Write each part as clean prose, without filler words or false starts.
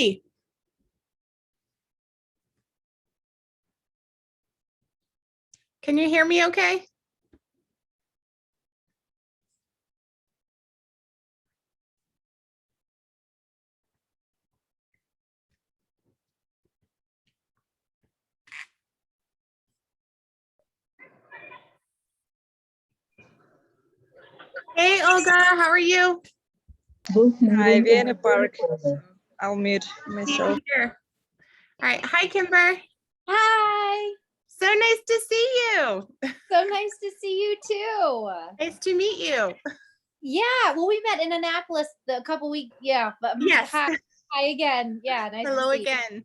Hi. Can you hear me okay? Hey, Olga, how are you? Hi, we're in a park. So I'll mute myself. Here. All right. Hi, Kimber. Hi. So nice to see you. So nice to see you too. Nice to meet you. Yeah. Well, we met in Annapolis a couple weeks. Yeah. But Yes. hi again. Yeah. Nice Hello to see again. you.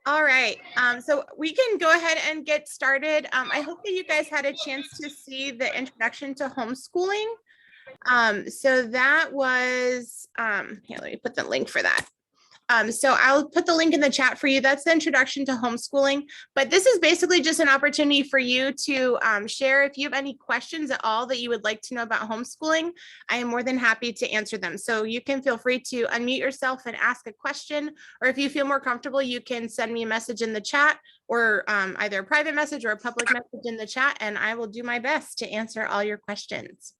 All right. So we can go ahead and get started. I hope that you guys had a chance to see the introduction to homeschooling. So that was, here, let me put the link for that. So I'll put the link in the chat for you. That's the introduction to homeschooling. But this is basically just an opportunity for you to share if you have any questions at all that you would like to know about homeschooling. I am more than happy to answer them. So you can feel free to unmute yourself and ask a question, or if you feel more comfortable, you can send me a message in the chat, or either a private message or a public message in the chat, and I will do my best to answer all your questions.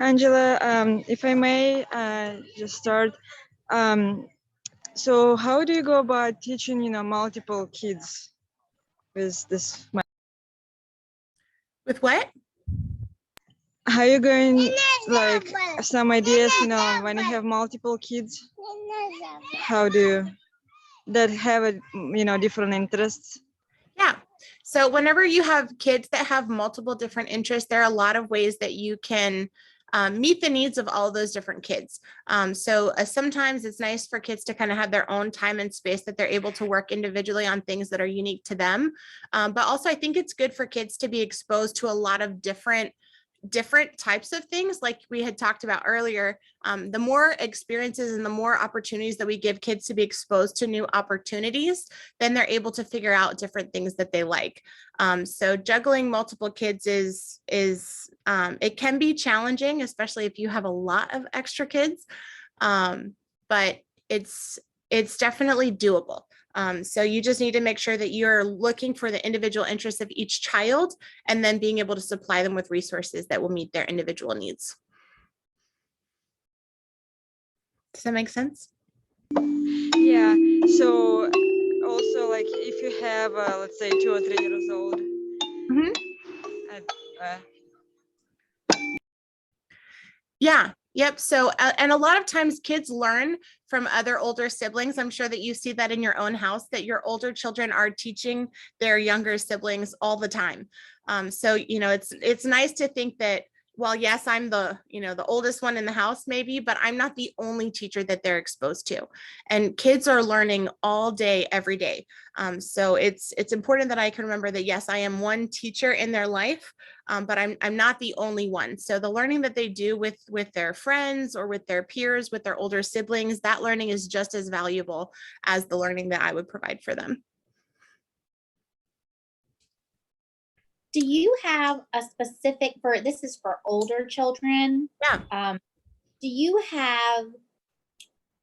Angela, if I may just start. So how do you go about teaching, multiple kids with this? With what? How are you going, like, some ideas, when you have multiple kids? How do that have a, different interests? Yeah. So whenever you have kids that have multiple different interests, there are a lot of ways that you can meet the needs of all those different kids. So sometimes it's nice for kids to kind of have their own time and space that they're able to work individually on things that are unique to them. But also I think it's good for kids to be exposed to a lot of different types of things like we had talked about earlier. The more experiences and the more opportunities that we give kids to be exposed to new opportunities, then they're able to figure out different things that they like. So juggling multiple kids is it can be challenging, especially if you have a lot of extra kids, but it's definitely doable. So you just need to make sure that you're looking for the individual interests of each child and then being able to supply them with resources that will meet their individual needs. Does that make sense? Yeah. So also, like, if you have, let's say, 2 or 3 years old. Mm-hmm. Yeah. Yep. So, and a lot of times kids learn from other older siblings. I'm sure that you see that in your own house, that your older children are teaching their younger siblings all the time. So, it's nice to think that, well, yes, I'm the oldest one in the house maybe, but I'm not the only teacher that they're exposed to. And kids are learning all day, every day. So it's important that I can remember that, yes, I am one teacher in their life, but I'm not the only one. So the learning that they do with their friends or with their peers, with their older siblings, that learning is just as valuable as the learning that I would provide for them. Do you have a specific this is for older children? Yeah. Do you have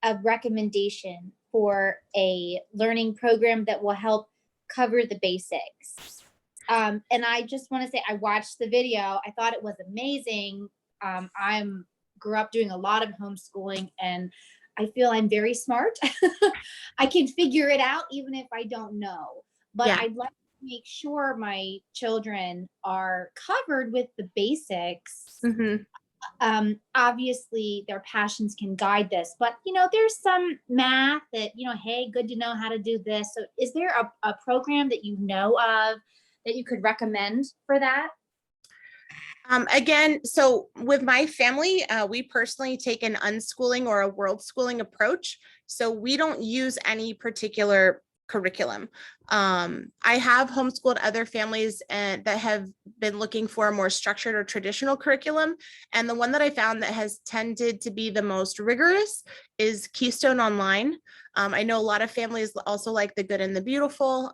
a recommendation for a learning program that will help cover the basics? And I just want to say, I watched the video. I thought it was amazing. I grew up doing a lot of homeschooling, and I feel I'm very smart. I can figure it out even if I don't know. But yeah. I'd like to make sure my children are covered with the basics. Mm-hmm. Obviously their passions can guide this, but there's some math that, hey, good to know how to do this. So is there a program that you know of that you could recommend for that? Again, so with my family, we personally take an unschooling or a world schooling approach. So we don't use any particular curriculum. I have homeschooled other families and that have been looking for a more structured or traditional curriculum. And the one that I found that has tended to be the most rigorous is Keystone Online. I know a lot of families also like the Good and the Beautiful,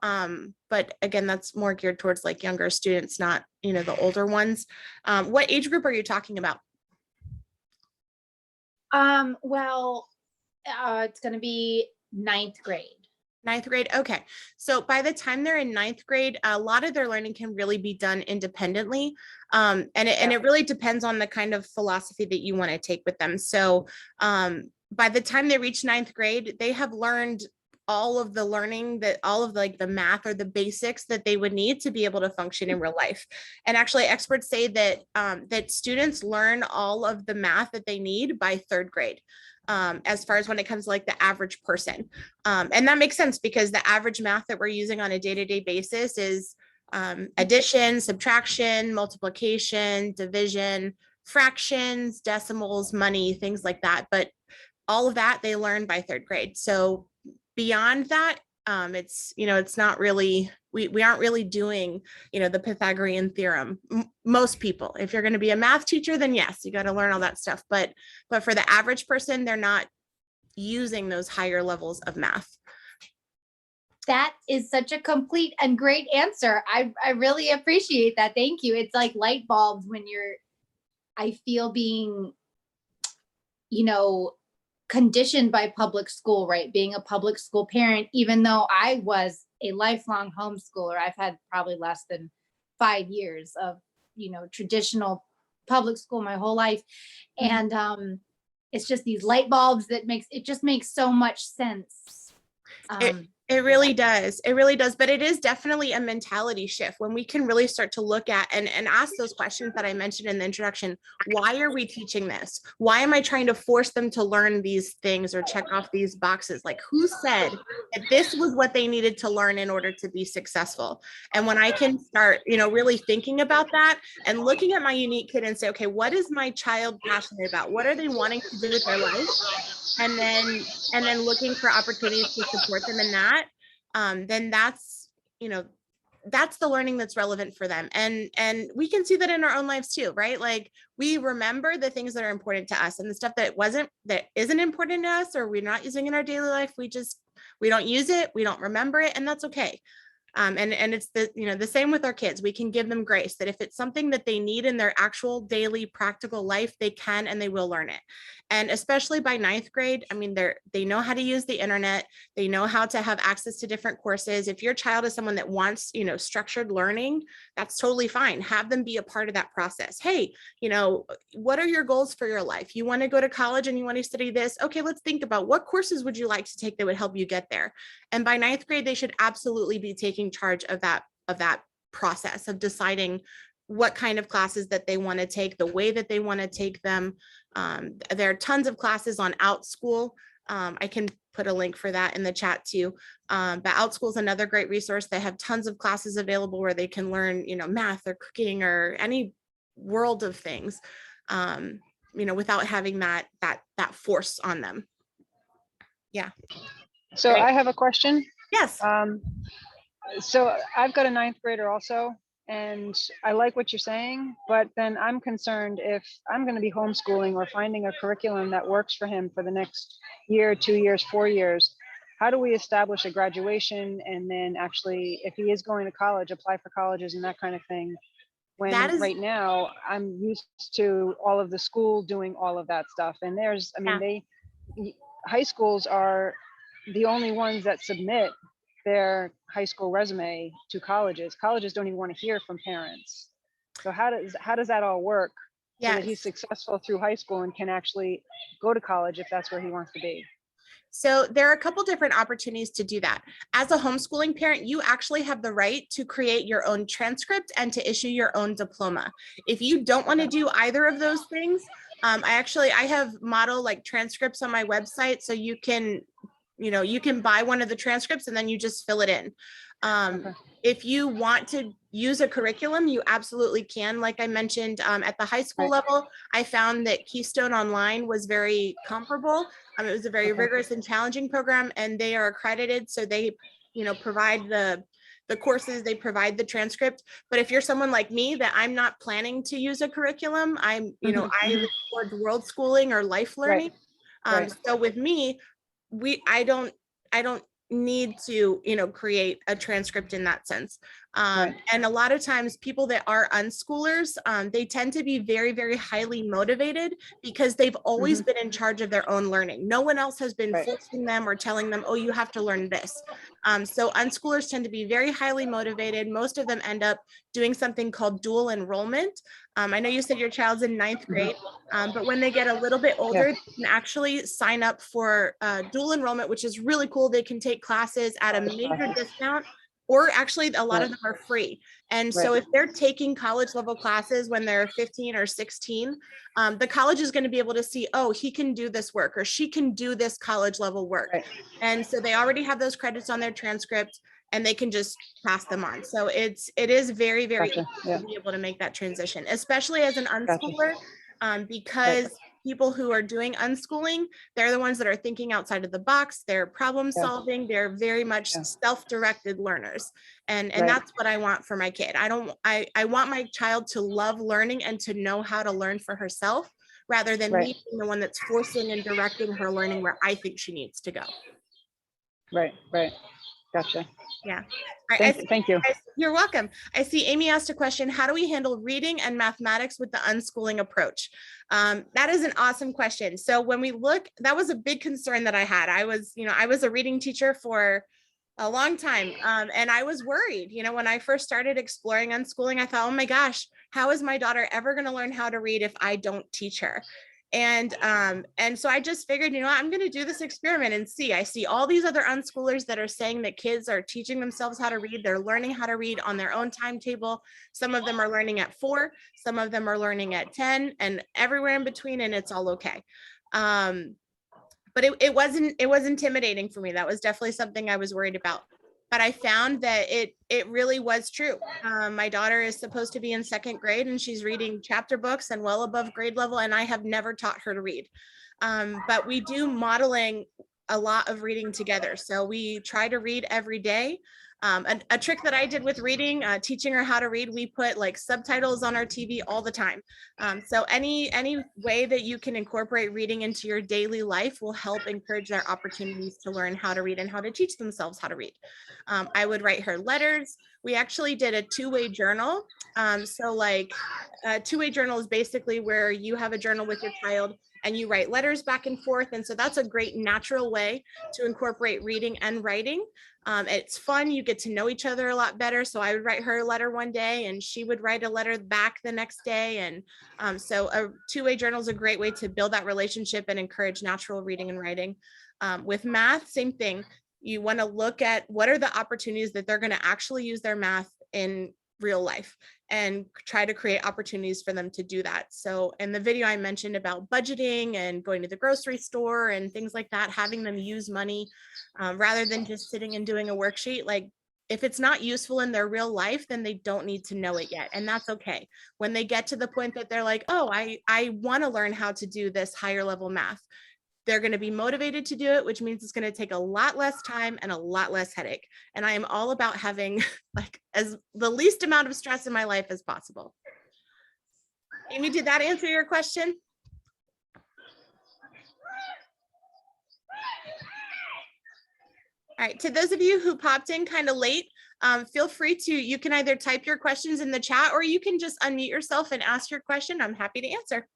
but again, that's more geared towards like younger students, not, you know, the older ones. What age group are you talking about? Well, it's going to be 9th grade. 9th grade. Okay. So by the time they're in 9th grade, a lot of their learning can really be done independently. And it really depends on the kind of philosophy that you want to take with them. So by the time they reach 9th grade, they have learned all of the learning that all of like the math or the basics that they would need to be able to function in real life. And actually experts say that that students learn all of the math that they need by 3rd grade. As far as when it comes to like the average person. And that makes sense because the average math that we're using on a day-to-day basis is addition, subtraction, multiplication, division, fractions, decimals, money, things like that. But all of that they learn by 3rd grade. So beyond that, it's, you know, it's not really, we aren't really doing, you know, the Pythagorean theorem. Most people, if you're going to be a math teacher, then yes, you got to learn all that stuff. But for the average person, they're not using those higher levels of math. That is such a complete and great answer. I really appreciate that. Thank you. It's like light bulbs when I feel being, you know, conditioned by public school, right? Being a public school parent, even though I was a lifelong homeschooler, I've had probably less than 5 years of, you know, traditional public school my whole life. And it's just these light bulbs that just makes so much sense. It really does. It really does. But it is definitely a mentality shift when we can really start to look at and ask those questions that I mentioned in the introduction. Why are we teaching this? Why am I trying to force them to learn these things or check off these boxes? Like, who said that this was what they needed to learn in order to be successful? And when I can start, you know, really thinking about that and looking at my unique kid and say, okay, what is my child passionate about? What are they wanting to do with their life? And then looking for opportunities to support them in that, then that's, you know, that's the learning that's relevant for them. And we can see that in our own lives too, right? Like we remember the things that are important to us and the stuff that isn't important to us or we're not using in our daily life. We don't use it. We don't remember it. And that's okay. And it's the same with our kids. We can give them grace that if it's something that they need in their actual daily practical life, they can and they will learn it. And especially by 9th grade, I mean, they know how to use the internet. They know how to have access to different courses. If your child is someone that wants, you know, structured learning, that's totally fine. Have them be a part of that process. Hey, you know, what are your goals for your life? You want to go to college and you want to study this? Okay, let's think about what courses would you like to take that would help you get there. And by 9th grade, they should absolutely be taking charge of that process of deciding what kind of classes that they want to take, the way that they want to take them. There are tons of classes on OutSchool. I can put a link for that in the chat too. But OutSchool is another great resource. They have tons of classes available where they can learn, you know, math or cooking or any world of things, you know, without having that force on them. Yeah. So Great. I have a question. Yes. So I've got a 9th grader also, and I like what you're saying, but then I'm concerned if I'm going to be homeschooling or finding a curriculum that works for him for the next year, 2 years, 4 years, how do we establish a graduation and then actually, if he is going to college, apply for colleges and that kind of thing? When right now I'm used to all of the school doing all of that stuff. And high schools are the only ones that submit their high school resume to colleges. Colleges don't even want to hear from parents. So how does that all work so that he's successful through high school and can actually go to college if that's where he wants to be? So there are a couple different opportunities to do that. As a homeschooling parent, you actually have the right to create your own transcript and to issue your own diploma. If you don't want to do either of those things, I have model like transcripts on my website, so you can buy one of the transcripts and then you just fill it in. If you want to use a curriculum, you absolutely can. Like I mentioned, at the high school level, I found that Keystone Online was very comparable. It was a very rigorous and challenging program, and they are accredited. So they provide the courses, they provide the transcript. But if you're someone like me that I'm not planning to use a curriculum, I lean towards world schooling or life learning. Right. So with me, I don't need to, create a transcript in that sense. Right. And a lot of times people that are unschoolers, they tend to be very, very highly motivated because they've always been in charge of their own learning. No one else has been Right. forcing them or telling them, oh, you have to learn this. So unschoolers tend to be very highly motivated. Most of them end up doing something called dual enrollment. I know you said your child's in ninth grade, but when they get a little bit older, they can actually sign up for dual enrollment, which is really cool. They can take classes at a major discount, or actually a lot of them are free. And so if they're taking college level classes when they're 15 or 16, the college is going to be able to see, oh, he can do this work or she can do this college level work. Right. And so they already have those credits on their transcript and they can just pass them on. So it is very, very Gotcha. easy to be able to make that transition, especially as an unschooler, because people who are doing unschooling, they're the ones that are thinking outside of the box. They're problem solving. They're very much self-directed learners. And that's what I want for my kid. I want my child to love learning and to know how to learn for herself, rather than me being the one that's forcing and directing her learning where I think she needs to go. Right. Gotcha. Yeah. Thank you. You're welcome. I see Amy asked a question. How do we handle reading and mathematics with the unschooling approach? That is an awesome question. So when we look, that was a big concern that I had. I was a reading teacher for a long time. And I was worried, when I first started exploring unschooling, I thought, oh my gosh, how is my daughter ever going to learn how to read if I don't teach her? And so I just figured, I'm going to do this experiment and see. I see all these other unschoolers that are saying that kids are teaching themselves how to read. They're learning how to read on their own timetable. Some of them are learning at 4, some of them are learning at 10, and everywhere in between, and it's all okay. But it was intimidating for me. That was definitely something I was worried about. But I found that it really was true. My daughter is supposed to be in 2nd grade and she's reading chapter books and well above grade level, and I have never taught her to read. But we do modeling a lot of reading together. So we try to read every day. A trick that I did with reading, teaching her how to read, we put like subtitles on our TV all the time. So any way that you can incorporate reading into your daily life will help encourage their opportunities to learn how to read and how to teach themselves how to read. I would write her letters. We actually did a 2-way journal. So like a 2-way journal is basically where you have a journal with your child and you write letters back and forth. And so that's a great natural way to incorporate reading and writing. It's fun. You get to know each other a lot better. So I would write her a letter one day and she would write a letter back the next day. And so a 2-way journal is a great way to build that relationship and encourage natural reading and writing. With math, same thing. You want to look at what are the opportunities that they're going to actually use their math in real life and try to create opportunities for them to do that. So in the video I mentioned about budgeting and going to the grocery store and things like that, having them use money rather than just sitting and doing a worksheet. Like if it's not useful in their real life, then they don't need to know it yet. And that's okay. When they get to the point that they're like, oh, I want to learn how to do this higher level math, they're going to be motivated to do it, which means it's going to take a lot less time and a lot less headache. And I am all about having like as the least amount of stress in my life as possible. Amy, did that answer your question? All right, to those of you who popped in kind of late, feel free to, you can either type your questions in the chat or you can just unmute yourself and ask your question. I'm happy to answer.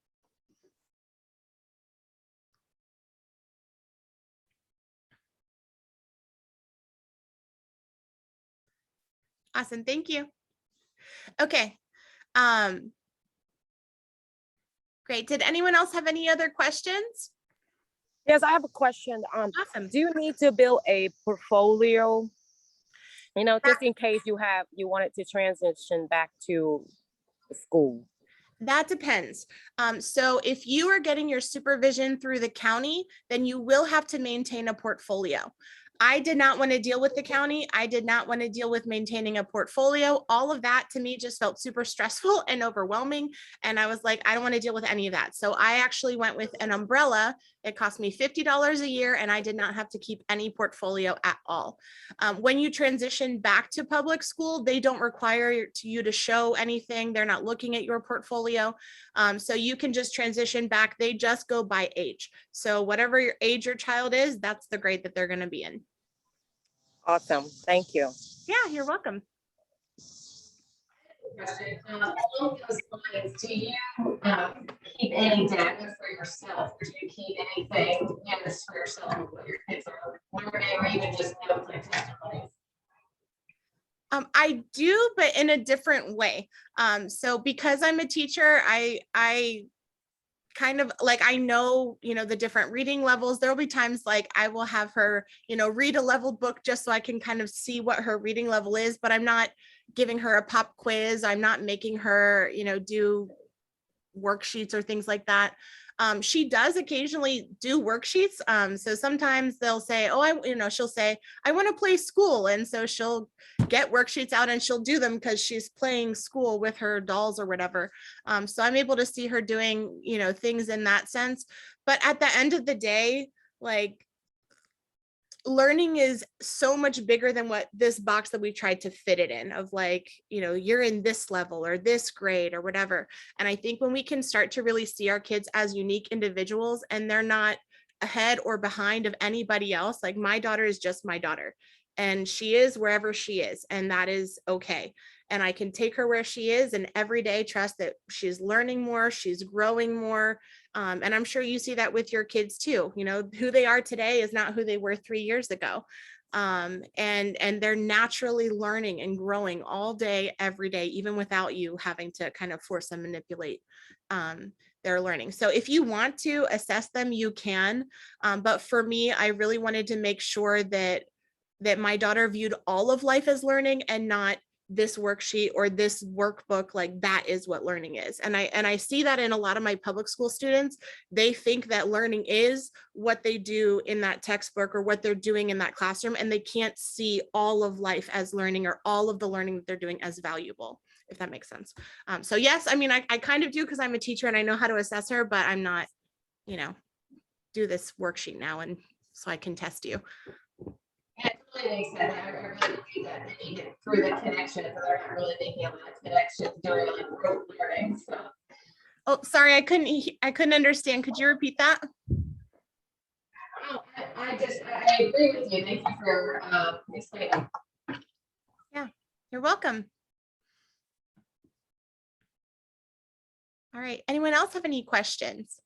Awesome, thank you. Okay. Great. Did anyone else have any other questions? Yes, I have a question. Awesome. Do you need to build a portfolio? Just in case you wanted to transition back to school. That depends. So if you are getting your supervision through the county, then you will have to maintain a portfolio. I did not want to deal with the county. I did not want to deal with maintaining a portfolio. All of that to me just felt super stressful and overwhelming. And I was like, I don't want to deal with any of that. So I actually went with an umbrella. It cost me $50 a year and I did not have to keep any portfolio at all. When you transition back to public school, they don't require you to show anything. They're not looking at your portfolio. So you can just transition back. They just go by age. So whatever your age your child is, that's the grade that they're going to be in. Awesome. Thank you. Yeah, you're welcome. Question. Along those lines, do you keep any data for yourself? Or do you keep anything just for yourself of what your kids are learning, or even just notes like testimonies? I do, but in a different way. So because I'm a teacher, I kind of like, I know, the different reading levels. There'll be times like I will have her, read a leveled book just so I can kind of see what her reading level is, but I'm not giving her a pop quiz. I'm not making her, do worksheets or things like that. She does occasionally do worksheets. So sometimes they'll say, she'll say, I want to play school. And so she'll get worksheets out and she'll do them because she's playing school with her dolls or whatever. So I'm able to see her doing, things in that sense. But at the end of the day, like, learning is so much bigger than what this box that we tried to fit it in of like, you're in this level or this grade or whatever. And I think when we can start to really see our kids as unique individuals and they're not ahead or behind of anybody else, like my daughter is just my daughter and she is wherever she is, and that is okay. And I can take her where she is and every day trust that she's learning more, she's growing more. And I'm sure you see that with your kids too. Who they are today is not who they were 3 years ago. And they're naturally learning and growing all day, every day, even without you having to kind of force and manipulate their learning. So if you want to assess them, you can. But for me, I really wanted to make sure that my daughter viewed all of life as learning and not this worksheet or this workbook, like that is what learning is. And I see that in a lot of my public school students. They think that learning is what they do in that textbook or what they're doing in that classroom, and they can't see all of life as learning or all of the learning that they're doing as valuable, if that makes sense. So yes, I mean, I kind of do because I'm a teacher and I know how to assess her, but I'm not, do this worksheet now and so I can test you. Yeah, it really makes sense. I really do that. They need it through the connections, and they're not really making a lot of connections during like rote learning. So. Oh, sorry, I couldn't understand. Could you repeat that? Oh, I agree with you. Thank you for explaining. Yeah, you're welcome. All right. Anyone else have any questions?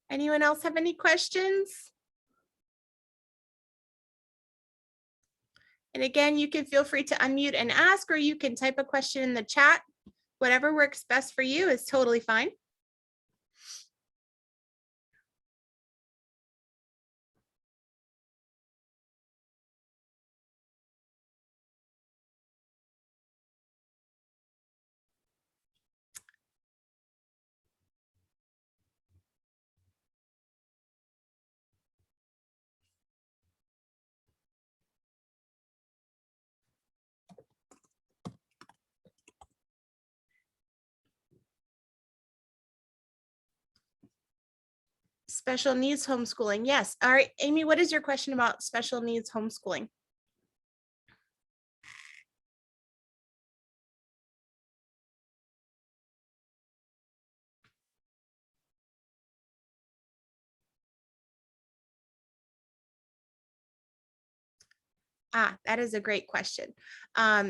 Anyone else have any questions? And again, you can feel free to unmute and ask, or you can type a question in the chat. Whatever works best for you is totally fine. Special needs homeschooling. Yes. All right, Amy, what is your question about special needs homeschooling? That is a great question.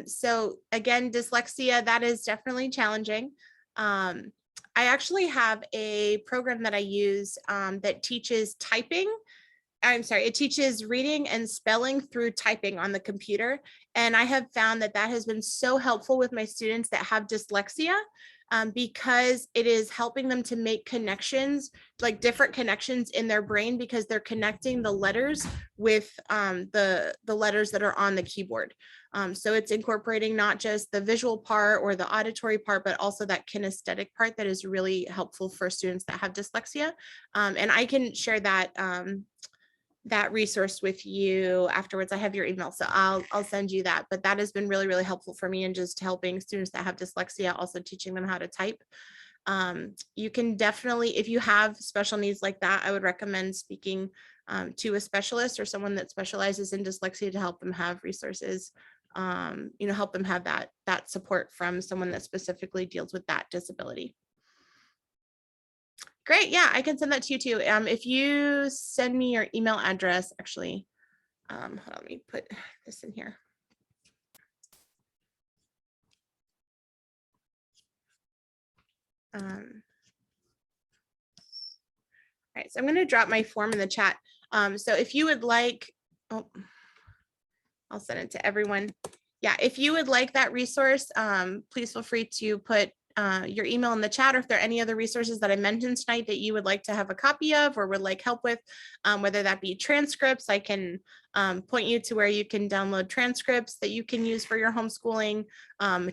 So again, dyslexia, that is definitely challenging. I actually have a program that I use that teaches typing. I'm sorry, it teaches reading and spelling through typing on the computer. And I have found that that has been so helpful with my students that have dyslexia. because it is helping them to make connections, like different connections in their brain, because they're connecting the letters with the letters that are on the keyboard. So it's incorporating not just the visual part or the auditory part, but also that kinesthetic part that is really helpful for students that have dyslexia. And I can share that that resource with you afterwards. I have your email, so I'll send you that. But that has been really, really helpful for me in just helping students that have dyslexia, also teaching them how to type. You can definitely, if you have special needs like that, I would recommend speaking to a specialist or someone that specializes in dyslexia to help them have resources, help them have that support from someone that specifically deals with that disability. Great. Yeah, I can send that to you too. If you send me your email address, actually, hold on, let me put this in here. All right, so I'm going to drop my form in the chat. So if you would like, oh, I'll send it to everyone. Yeah, if you would like that resource, please feel free to put your email in the chat, or if there are any other resources that I mentioned tonight that you would like to have a copy of or would like help with, whether that be transcripts. I can point you to where you can download transcripts that you can use for your homeschooling,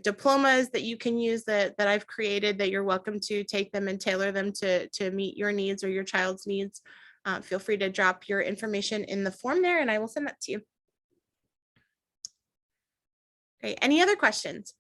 diplomas that you can use that I've created, that you're welcome to take them and tailor them to meet your needs or your child's needs. Feel free to drop your information in the form there and I will send that to you. Okay, any other questions?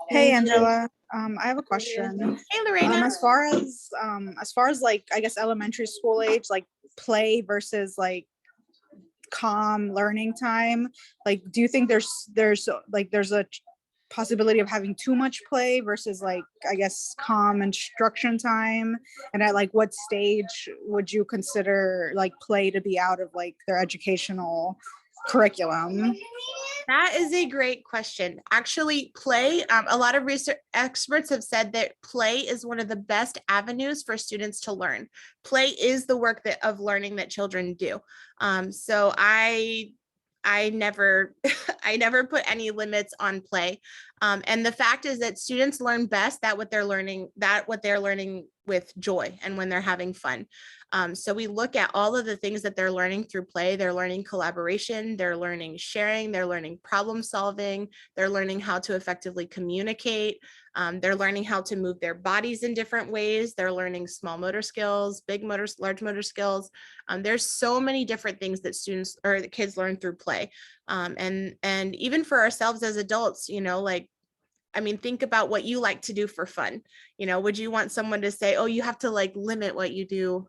Hey Angela, I have a question. Hey, Lorena. As far as like I guess elementary school age, like play versus like calm learning time, like do you think there's a possibility of having too much play versus like I guess calm instruction time? And at like what stage would you consider like play to be out of like their educational curriculum? That is a great question. Actually, play, a lot of research experts have said that play is one of the best avenues for students to learn. Play is the work of learning that children do. So I never I never put any limits on play. And the fact is that students learn best what they're learning with joy and when they're having fun. So we look at all of the things that they're learning through play. They're learning collaboration, they're learning sharing, they're learning problem solving, they're learning how to effectively communicate, they're learning how to move their bodies in different ways, they're learning small motor skills, big motor, large motor skills. There's so many different things that students or the kids learn through play. And even for ourselves as adults, think about what you like to do for fun. Would you want someone to say, oh, you have to like limit what you do,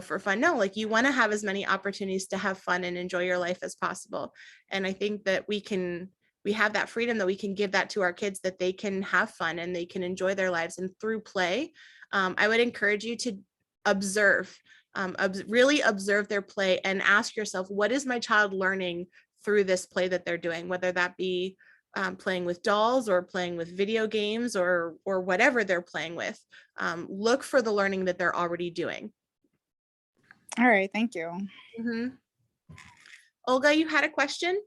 for fun? No, like you want to have as many opportunities to have fun and enjoy your life as possible. And I think that we have that freedom that we can give that to our kids, that they can have fun and they can enjoy their lives. And through play, I would encourage you to really observe their play and ask yourself, what is my child learning through this play that they're doing, whether that be playing with dolls or playing with video games or whatever they're playing with. Look for the learning that they're already doing. All right, thank you. Mm-hmm. Olga, you had a question?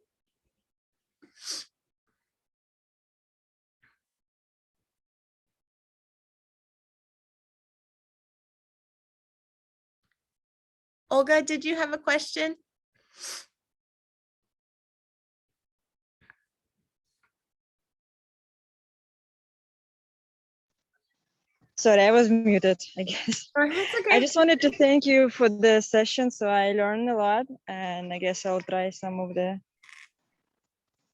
Olga, did you have a question? Sorry, I was muted, I guess. Okay. I just wanted to thank you for the session. So I learned a lot, and I guess I'll try some of the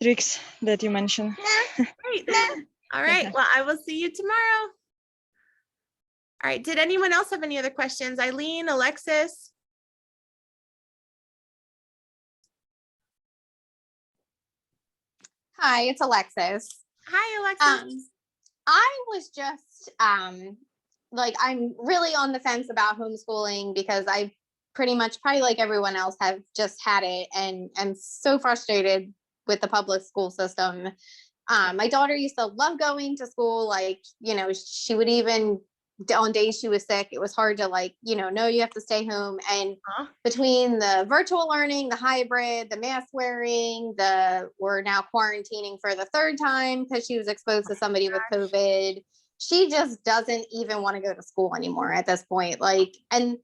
tricks that you mentioned. Great. All right. Well, I will see you tomorrow. All right. Did anyone else have any other questions? Eileen, Alexis? Hi, it's Alexis. Hi, Alexis. I was just like, I'm really on the fence about homeschooling because I pretty much, probably like everyone else, have just had it and am so frustrated with the public school system. My daughter used to love going to school. Like, you know, she would even, on days she was sick, it was hard to, like, you know, no, you have to stay home. And between the virtual learning, the hybrid, the mask wearing, we're now quarantining for the third time because she was exposed to somebody with COVID. She just doesn't even want to go to school anymore at this point. Like, and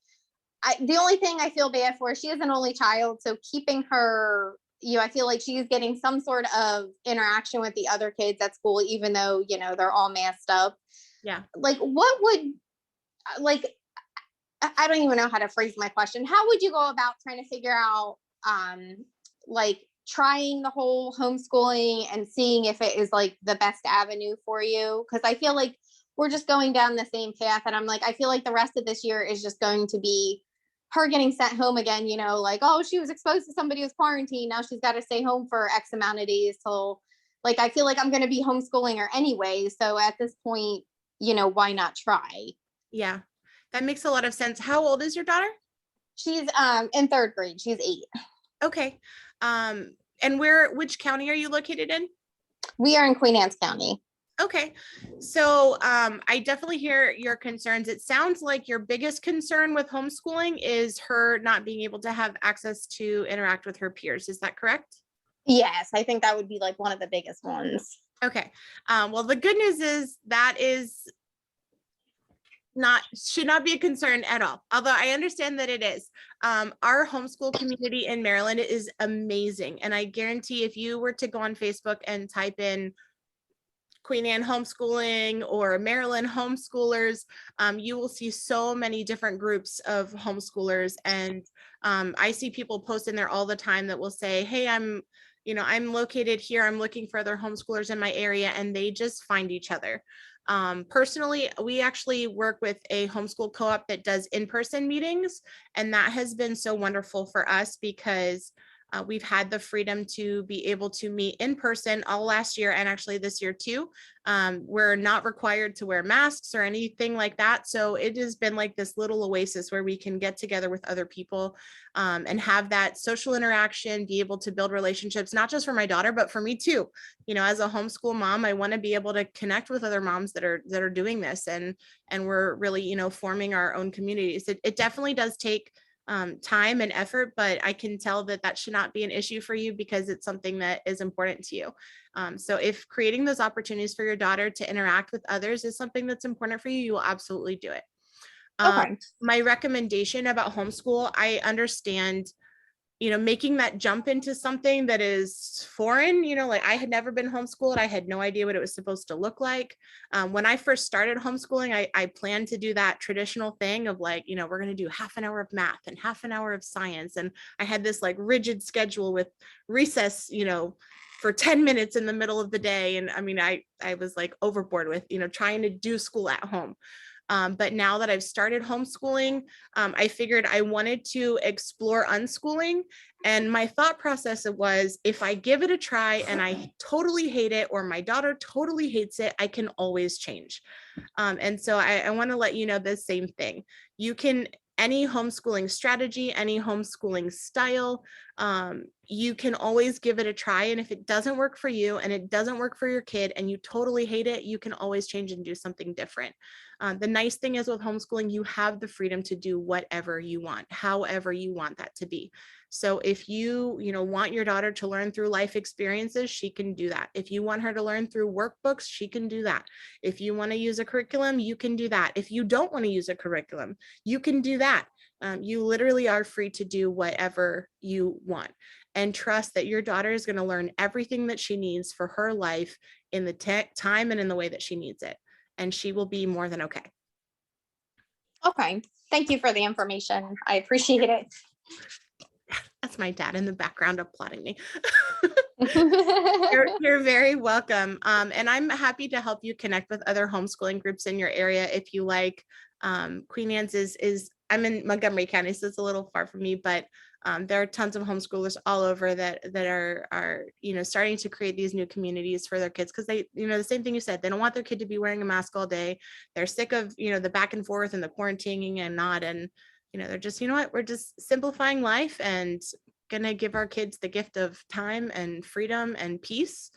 the only thing I feel bad for, she is an only child. So keeping her, you know, I feel like she's getting some sort of interaction with the other kids at school, even though, you know, they're all masked up. Yeah. Like, what would, like, I don't even know how to phrase my question. How would you go about trying to figure out, like, trying the whole homeschooling and seeing if it is like the best avenue for you? Because I feel like we're just going down the same path. And I'm like, I feel like the rest of this year is just going to be her getting sent home again, you know, like, oh, she was exposed to somebody who's quarantined. Now she's got to stay home for X amount of days till, like, I feel like I'm going to be homeschooling her anyway. So at this point, you know, why not try? Yeah, that makes a lot of sense. How old is your daughter? She's in third grade. She's 8. Okay. And which county are you located in? We are in Queen Anne's County. Okay. So I definitely hear your concerns. It sounds like your biggest concern with homeschooling is her not being able to have access to interact with her peers. Is that correct? Yes, I think that would be like one of the biggest ones. Okay. Well, the good news is that should not be a concern at all. Although I understand that it is. Our homeschool community in Maryland is amazing. And I guarantee if you were to go on Facebook and type in Queen Anne homeschooling or Maryland homeschoolers, you will see so many different groups of homeschoolers. And I see people post in there all the time that will say, hey, I'm located here. I'm looking for other homeschoolers in my area, and they just find each other. Personally, we actually work with a homeschool co-op that does in-person meetings, and that has been so wonderful for us because we've had the freedom to be able to meet in person all last year and actually this year too. We're not required to wear masks or anything like that. So it has been like this little oasis where we can get together with other people and have that social interaction, be able to build relationships, not just for my daughter, but for me too. You know, as a homeschool mom, I want to be able to connect with other moms that are doing this, and we're really, you know, forming our own communities. It definitely does take time and effort, but I can tell that that should not be an issue for you because it's something that is important to you. So if creating those opportunities for your daughter to interact with others is something that's important for you, you will absolutely do it. Okay. My recommendation about homeschool, I understand, you know, making that jump into something that is foreign, you know, like I had never been homeschooled. I had no idea what it was supposed to look like. When I first started homeschooling, I planned to do that traditional thing of like, you know, we're going to do half an hour of math and half an hour of science. And I had this like rigid schedule with recess, you know, for 10 minutes in the middle of the day. And I mean, I was like overboard with, you know, trying to do school at home. But now that I've started homeschooling, I figured I wanted to explore unschooling. And my thought process was, if I give it a try and I totally hate it, or my daughter totally hates it, I can always change. And so I want to let you know the same thing. You can, any homeschooling strategy, any homeschooling style, you can always give it a try. And if it doesn't work for you and it doesn't work for your kid and you totally hate it, you can always change and do something different. The nice thing is with homeschooling, you have the freedom to do whatever you want, however you want that to be. So if you want your daughter to learn through life experiences, she can do that. If you want her to learn through workbooks, she can do that. If you want to use a curriculum, you can do that. If you don't want to use a curriculum, you can do that. You literally are free to do whatever you want, and trust that your daughter is going to learn everything that she needs for her life in the time and in the way that she needs it. And she will be more than okay. Okay. Thank you for the information. I appreciate it. That's my dad in the background applauding me. You're very welcome. And I'm happy to help you connect with other homeschooling groups in your area if you like. Queen Anne's is I'm in Montgomery County, so it's a little far from me, but There are tons of homeschoolers all over that are starting to create these new communities for their kids, because they, the same thing you said, they don't want their kid to be wearing a mask all day. They're sick of the back and forth and the quarantining and not, and they're just, what, we're just simplifying life and gonna give our kids the gift of time and freedom and peace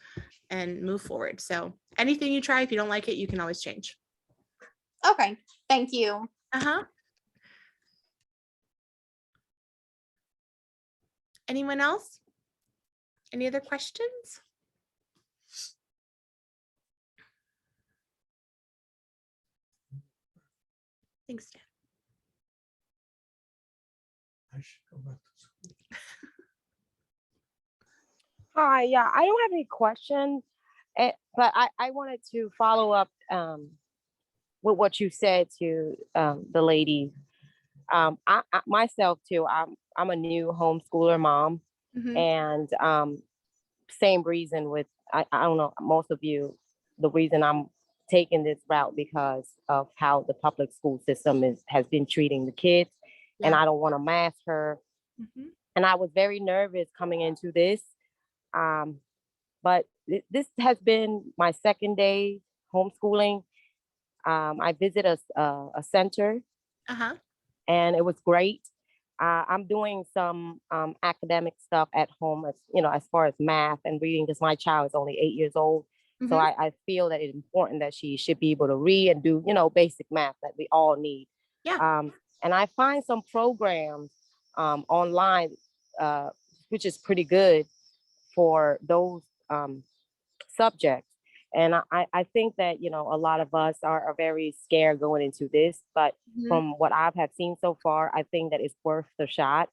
and move forward. So anything you try, if you don't like it, you can always change. Okay, thank you. Anyone else? Any other questions? Thanks, Dan. I should go back to school. Hi, yeah, I don't have any questions, but I wanted to follow up with what you said to the lady. I myself too, I'm a new homeschooler mom, and same reason with, I don't know, most of you, the reason I'm taking this route because of how the public school system has been treating the kids, and I don't want to mask her. And I was very nervous coming into this. But this has been my second day homeschooling. I visited a center, and it was great. I'm doing some academic stuff at home, as far as math and reading, because my child is only 8 years old. So I feel that it's important that she should be able to read and do, basic math that we all need. And I find some programs online, which is pretty good for those subjects. And I think that, a lot of us are very scared going into this, but from what I've have seen so far, I think that it's worth the shot.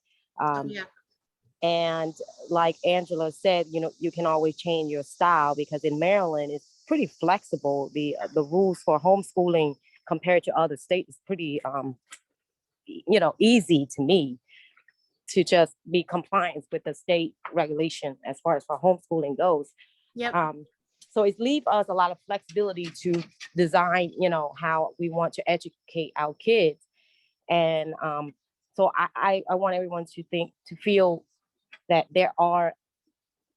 And like Angela said, you can always change your style, because in Maryland, it's pretty flexible. The rules for homeschooling compared to other states is pretty, easy to me to just be compliant with the state regulation as far as for homeschooling goes. So it leaves us a lot of flexibility to design, how we want to educate our kids. And so I want everyone to feel that there are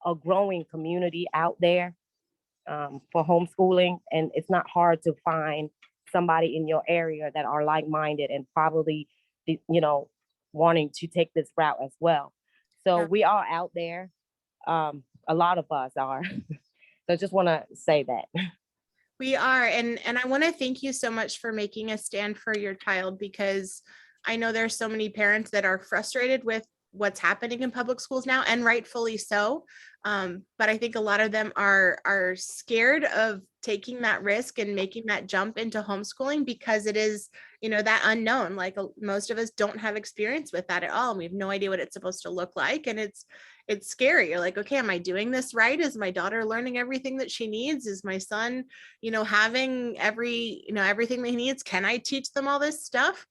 a growing community out there for homeschooling, and it's not hard to find somebody in your area that are like-minded and probably, wanting to take this route as well. So we are out there. A lot of us are. So I just want to say that. We are, and I want to thank you so much for making a stand for your child, because I know there's so many parents that are frustrated with what's happening in public schools now, and rightfully so. But I think a lot of them are scared of taking that risk and making that jump into homeschooling, because it is, that unknown. Like most of us don't have experience with that at all. And we have no idea what it's supposed to look like. And it's scary. You're like, okay, am I doing this right? Is my daughter learning everything that she needs? Is my son, having everything that he needs? Can I teach them all this stuff?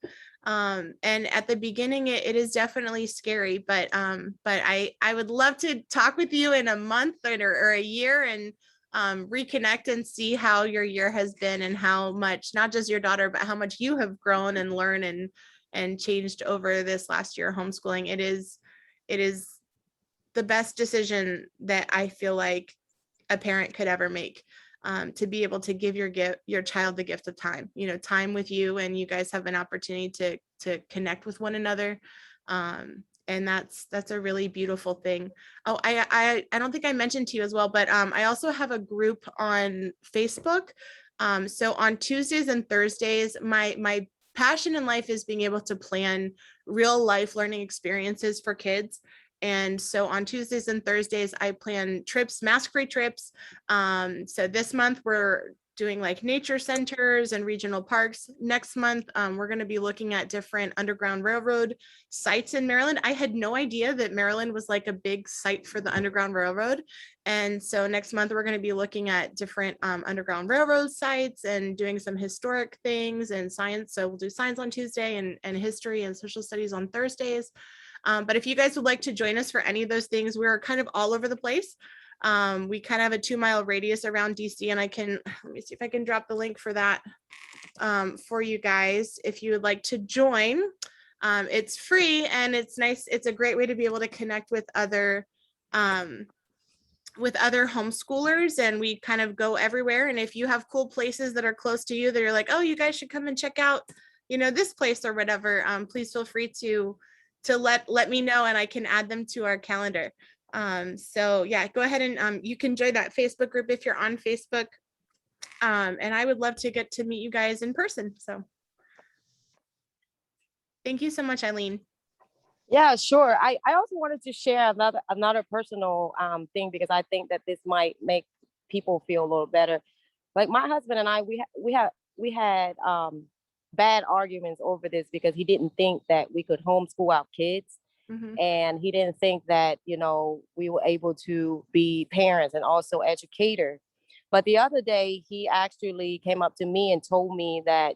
And at the beginning, it is definitely scary, but I would love to talk with you in a month or a year and reconnect and see how your year has been, and how much, not just your daughter, but how much you have grown and learned and changed over this last year of homeschooling. It is the best decision that I feel like a parent could ever make. To be able to give your child the gift of time, time with you, and you guys have an opportunity to connect with one another. And that's a really beautiful thing. Oh, I don't think I mentioned to you as well, but I also have a group on Facebook. So on Tuesdays and Thursdays, my passion in life is being able to plan real life learning experiences for kids. And so on Tuesdays and Thursdays, I plan trips, mask-free trips. So this month we're doing like nature centers and regional parks. Next month, we're going to be looking at different Underground Railroad sites in Maryland. I had no idea that Maryland was like a big site for the Underground Railroad. And so next month, we're going to be looking at different Underground Railroad sites and doing some historic things and science. So we'll do science on Tuesday and history and social studies on Thursdays. But if you guys would like to join us for any of those things, we're kind of all over the place. We kind of have a 2-mile radius around DC, and let me see if I can drop the link for that for you guys if you would like to join. It's free and it's nice. It's a great way to be able to connect with other homeschoolers, and we kind of go everywhere. And if you have cool places that are close to you that are like, oh, you guys should come and check out, this place or whatever, please feel free to let me know, and I can add them to our calendar. So yeah, go ahead and you can join that Facebook group if you're on Facebook. And I would love to get to meet you guys in person. So thank you so much, Eileen. Yeah, sure. I also wanted to share another personal thing, because I think that this might make people feel a little better. Like my husband and I, we had bad arguments over this, because he didn't think that we could homeschool our kids. Mhm. And he didn't think that, we were able to be parents and also educators. But the other day, he actually came up to me and told me that,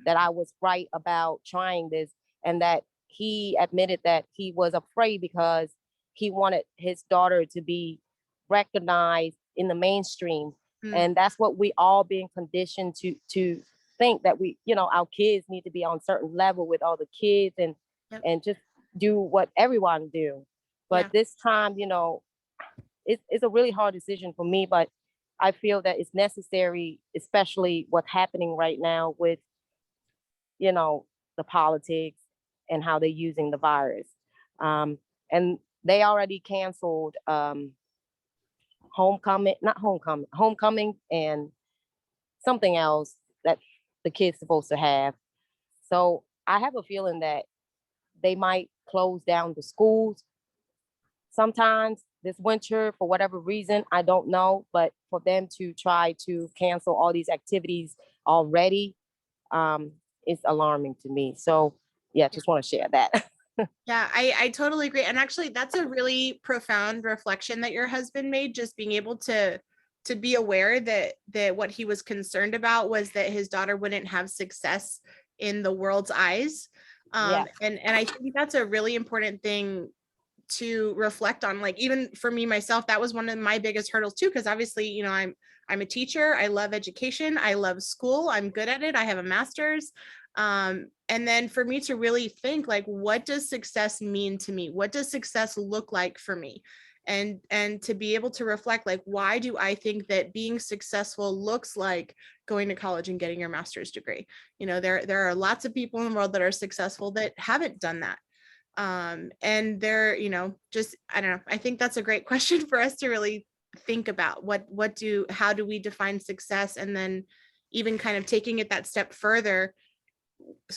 that I was right about trying this, and that he admitted that he was afraid because he wanted his daughter to be recognized in the mainstream. Mm. And that's what we all being conditioned to think, that our kids need to be on certain level with all the kids, and Yep. and just do what everyone do. But Yeah. this time, it's a really hard decision for me, but I feel that it's necessary, especially what's happening right now with, the politics and how they're using the virus. And they already canceled homecoming and something else that the kids supposed to have. So I have a feeling that they might close down the schools sometimes this winter for whatever reason. I don't know, but for them to try to cancel all these activities already is alarming to me. So yeah, just want to share that. Yeah, I totally agree. And actually, that's a really profound reflection that your husband made, just being able to be aware that what he was concerned about was that his daughter wouldn't have success in the world's eyes. Yeah. And I think that's a really important thing to reflect on. Like, even for me myself, that was one of my biggest hurdles too, because obviously, I'm a teacher. I love education. I love school. I'm good at it. I have a master's. And then for me to really think, like, what does success mean to me? What does success look like for me? And to be able to reflect, like, why do I think that being successful looks like going to college and getting your master's degree? There are lots of people in the world that are successful that haven't done that. And they're, just, I don't know. I think that's a great question for us to really think about. How do we define success? And then even kind of taking it that step further,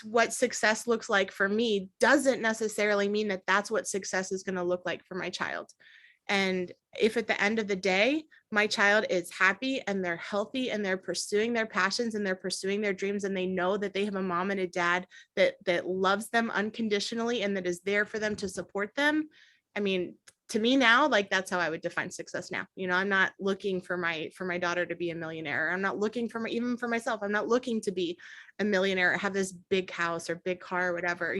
what success looks like for me doesn't necessarily mean that that's what success is going to look like for my child. And if at the end of the day, my child is happy and they're healthy and they're pursuing their passions and they're pursuing their dreams, and they know that they have a mom and a dad that loves them unconditionally and that is there for them to support them. I mean, to me now, like, that's how I would define success now. I'm not looking for my daughter to be a millionaire. I'm not looking even for myself. I'm not looking to be a millionaire or have this big house or big car or whatever.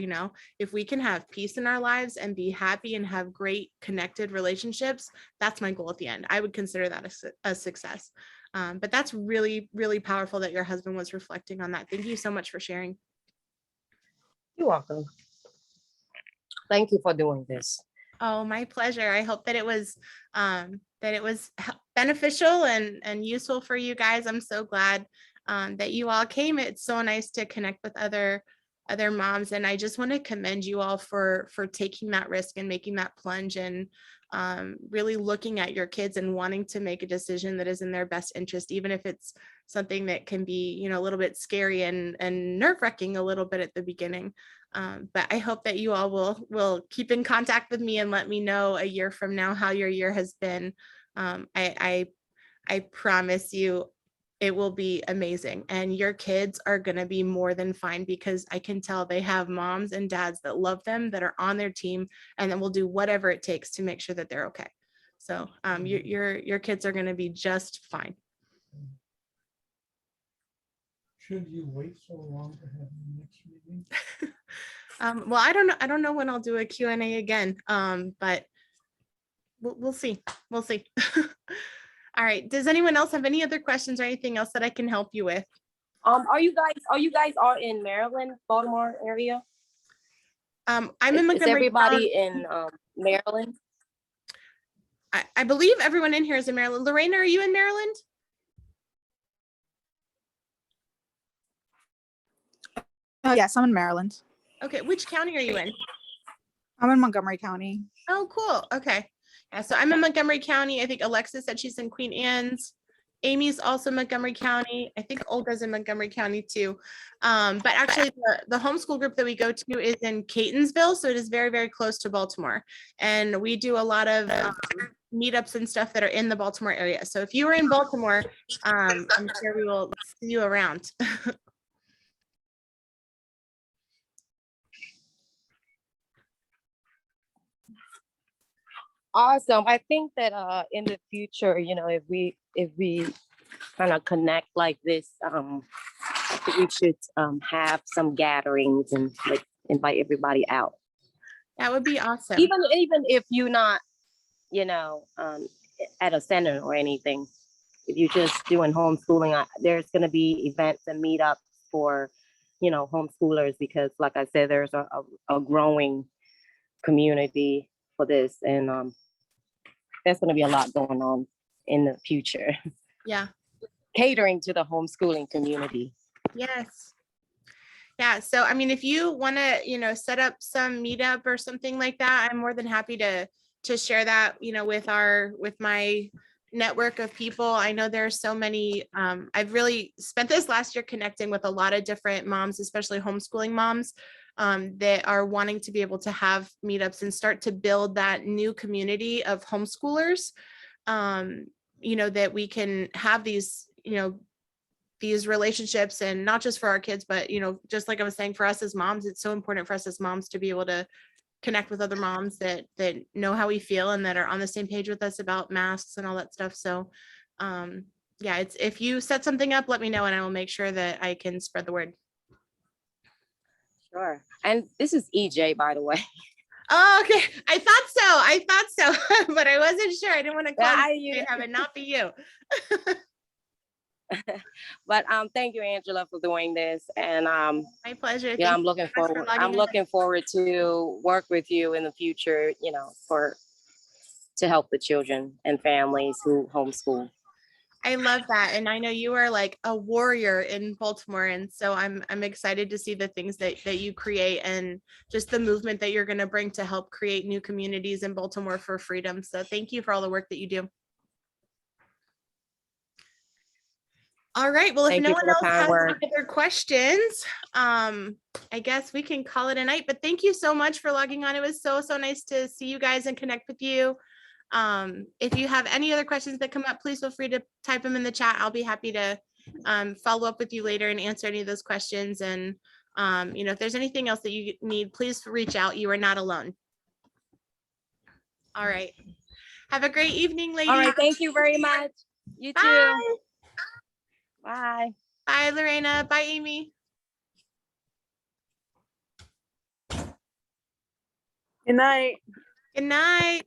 If we can have peace in our lives and be happy and have great connected relationships, that's my goal at the end. I would consider that a success. But that's really, really powerful that your husband was reflecting on that. Thank you so much for sharing. You're welcome. Thank you for doing this. Oh, my pleasure. I hope that it was beneficial and useful for you guys. I'm so glad that you all came. It's so nice to connect with other moms, and I just want to commend you all for taking that risk and making that plunge, and really looking at your kids and wanting to make a decision that is in their best interest, even if it's something that can be, a little bit scary and nerve-wracking a little bit at the beginning. But I hope that you all will keep in contact with me and let me know a year from now how your year has been. I promise you it will be amazing, and your kids are going to be more than fine, because I can tell they have moms and dads that love them, that are on their team, and that will do whatever it takes to make sure that they're okay. So your kids are going to be just fine. Should you wait so long to have the next meeting? Well, I don't know when I'll do a Q&A again, but we'll see. We'll see. All right. Does anyone else have any other questions or anything else that I can help you with? Are you guys all in Maryland, Baltimore area? I'm in Is Montgomery everybody County. in Maryland? I believe everyone in here is in Maryland. Lorena, are you in Maryland? Oh, yes, I'm in Maryland. Okay, which county are you in? I'm in Montgomery County. Oh, cool. Okay. Yeah, so I'm in Montgomery County. I think Alexa said she's in Queen Anne's. Amy's also Montgomery County. I think Olga's in Montgomery County too. But actually the homeschool group that we go to is in Catonsville. So it is very, very close to Baltimore. And we do a lot of meetups and stuff that are in the Baltimore area. So if you are in Baltimore, I'm sure we will see you around. Awesome. I think that in the future, you know, if we kind of connect like this, we should have some gatherings and like invite everybody out. That would be awesome. Even if you're not, you know, at a center or anything, if you're just doing homeschooling, there's going to be events and meetups for, you know, homeschoolers, because like I said, there's a growing community for this, and there's going to be a lot going on in the future. Yeah. Catering to the homeschooling community. Yes. Yeah. So, I mean, if you want to, you know, set up some meetup or something like that, I'm more than happy to share that, you know, with my network of people. I know there are so many, I've really spent this last year connecting with a lot of different moms, especially homeschooling moms, that are wanting to be able to have meetups and start to build that new community of homeschoolers, you know, that we can have these, you know, these relationships, and not just for our kids, but, you know, just like I was saying, for us as moms, it's so important for us as moms to be able to connect with other moms that know how we feel and that are on the same page with us about masks and all that stuff. So yeah, it's, if you set something up, let me know and I will make sure that I can spread the word. Sure. And this is EJ, by the way. Oh, okay. I thought so, but I wasn't sure. I didn't want to call you and have it not be you. But thank you, Angela, for doing this. And my pleasure. Yeah, I'm looking forward to work with you in the future, you know, to help the children and families who homeschool. I love that. And I know you are like a warrior in Baltimore. And so I'm excited to see the things that you create and just the movement that you're going to bring to help create new communities in Baltimore for freedom. So thank you for all the work that you do. All right. Well, if no one else has any other questions, I guess we can call it a night. But thank you so much for logging on. It was so nice to see you guys and connect with you. If you have any other questions that come up, please feel free to type them in the chat. I'll be happy to follow up with you later and answer any of those questions. And you know, if there's anything else that you need, please reach out. You are not alone. All right. Have a great evening, ladies. All right. Thank you very much. You too. Bye. Bye, Lorena. Bye, Amy. Good night. Good night.